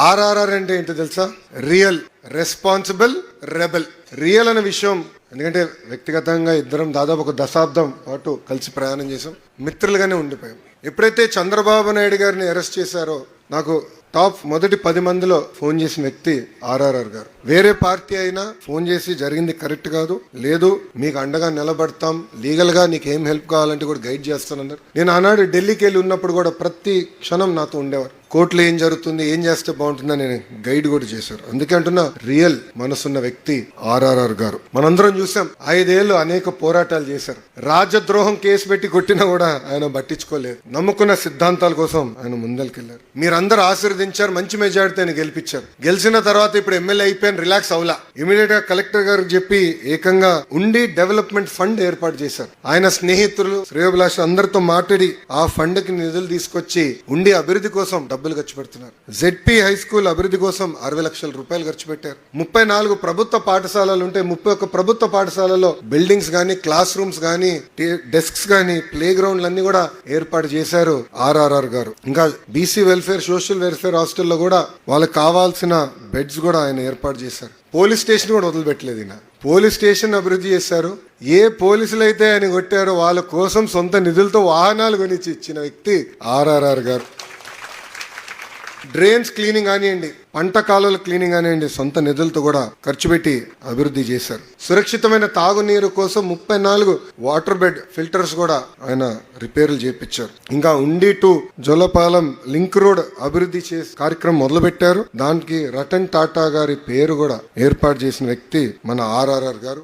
ఆర్ఆర్ఆర్ అంటే ఏంటో తెలుసా? Real, responsible, rebel. రియల్ అనే విషయం, ఎందుకంటే వ్యక్తిగతంగా ఇద్దరం దాదాపు ఒక దశాబ్దం పాటు కలిసి ప్రయాణం చేసాం, మిత్రులుగానే ఉండిపోయాం. ఎప్పుడైతే చంద్రబాబు నాయుడు గారిని అరెస్ట్ చేశారో నాకు టాప్ మొదటి 10 మందిలో ఫోన్ చేసిన వ్యక్తి ఆర్ఆర్ఆర్ గారు. వేరే పార్టీ అయినా ఫోన్ చేసి జరిగింది కరెక్ట్ కాదు, లేదు మీకు అండగా నిలబడతాం, లీగల్ గా నీకు ఏం హెల్ప్ కావాలంటే కూడా గైడ్ చేస్తానన్నారు. నేను ఆనాడు ఢిల్లీకి వెళ్ళి ఉన్నప్పుడు కూడా ప్రతి క్షణం నాతో ఉండేవారు. కోర్టులో ఏం జరుగుతుంది, ఏం చేస్తే బాగుంటుందని నేను గైడ్ కూడా చేశారు. అందుకే అంటున్నా, రియల్ మనసున్న వ్యక్తి ఆర్ఆర్ఆర్ గారు. మనందరం చూసాం, 5 ఏళ్ళు అనేక పోరాటాలు చేశారు. రాజద్రోహం కేసు పెట్టి కొట్టినా కూడా ఆయన పట్టించుకోలేదు. నమ్ముకున్న సిద్ధాంతాల కోసం ఆయన ముందరికెళ్లారు. మీరందరూ ఆశీర్వదించారు, మంచి మెజారిటీ ఆయన గెలిపించారు. గెలిచిన తర్వాత ఇప్పుడు ఎమ్మెల్యే అయిపోయాను, రిలాక్స్ అవలా. ఇమీడియట్ గా కలెక్టర్ గారికి చెప్పి ఏకంగా ఉండి డెవలప్మెంట్ ఫండ్ ఏర్పాటు చేశారు. ఆయన స్నేహితులు, శ్రేయోభిలాష అందరితో మాట్లాడి ఆ ఫండ్ కి నిధులు తీసుకొచ్చి ఉండి అభివృద్ధి కోసం డబ్బులు ఖర్చు పెడుతున్నారు. జెడ్పీ హై స్కూల్ అభివృద్ధి కోసం 60 లక్షల రూపాయలు ఖర్చు పెట్టారు. 34 ప్రభుత్వ పాఠశాలలు ఉంటే 31 ప్రభుత్వ పాఠశాలలో బిల్డింగ్స్ గానీ, క్లాస్ రూమ్స్ గానీ, డెస్క్స్ గానీ, ప్లే గ్రౌండ్లు అన్ని కూడా ఏర్పాటు చేశారు ఆర్ఆర్ఆర్ గారు. ఇంకా బీసీ వెల్ఫేర్, సోషల్ వెల్ఫేర్ హాస్టల్లో కూడా వాళ్ళకి కావాల్సిన బెడ్స్ కూడా ఆయన ఏర్పాటు చేశారు. పోలీస్ స్టేషన్ కూడా వదిలిపెట్టలేదు ఈయన. పోలీస్ స్టేషన్ అభివృద్ధి చేశారు. ఏ పోలీసులు అయితే ఆయన కొట్టారో వాళ్ళ కోసం సొంత నిధులతో వాహనాలు కొనిచ్చి ఇచ్చిన వ్యక్తి ఆర్ఆర్ఆర్ గారు. డ్రైన్స్ క్లీనింగ్ కానివ్వండి, పంట కాలువల క్లీనింగ్ కానివ్వండి, సొంత నిధులతో కూడా ఖర్చు పెట్టి అభివృద్ధి చేశారు. సురక్షితమైన తాగునీరు కోసం 34 వాటర్ బెడ్ ఫిల్టర్స్ కూడా ఆయన రిపేర్లు చేయించారు. ఇంకా ఉండి టు జొలపాలెం లింక్ రోడ్ అభివృద్ధి చేసే కార్యక్రమం మొదలు పెట్టారు. దానికి రతన్ టాటా గారి పేరు కూడా ఏర్పాటు చేసిన వ్యక్తి మన ఆర్ఆర్ఆర్ గారు.